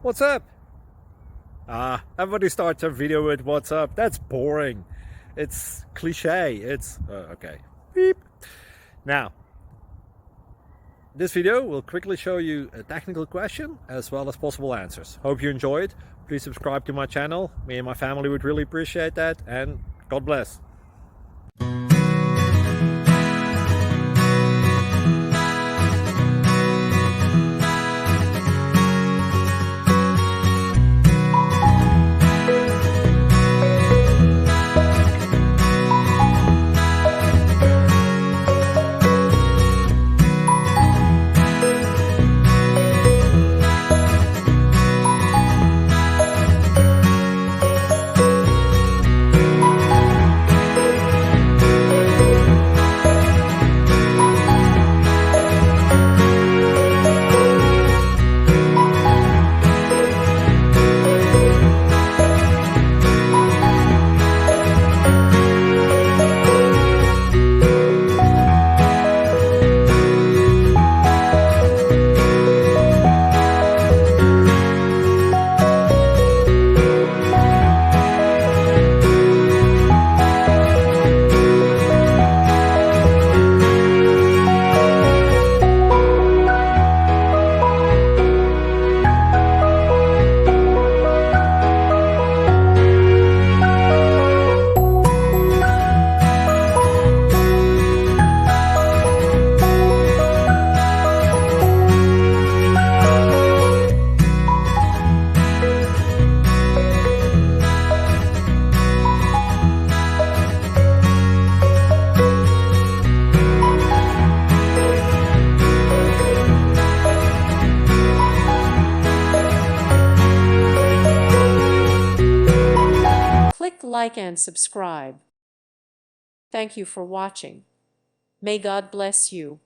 What's up? Everybody starts a video with what's up. That's boring. It's cliche. It's okay. Beep. Now, this video will quickly show you a technical question as well as possible answers. Hope you enjoy it. Please subscribe to my channel. Me and my family would really appreciate that, and God bless. Click like and subscribe. Thank you for watching. May God bless you.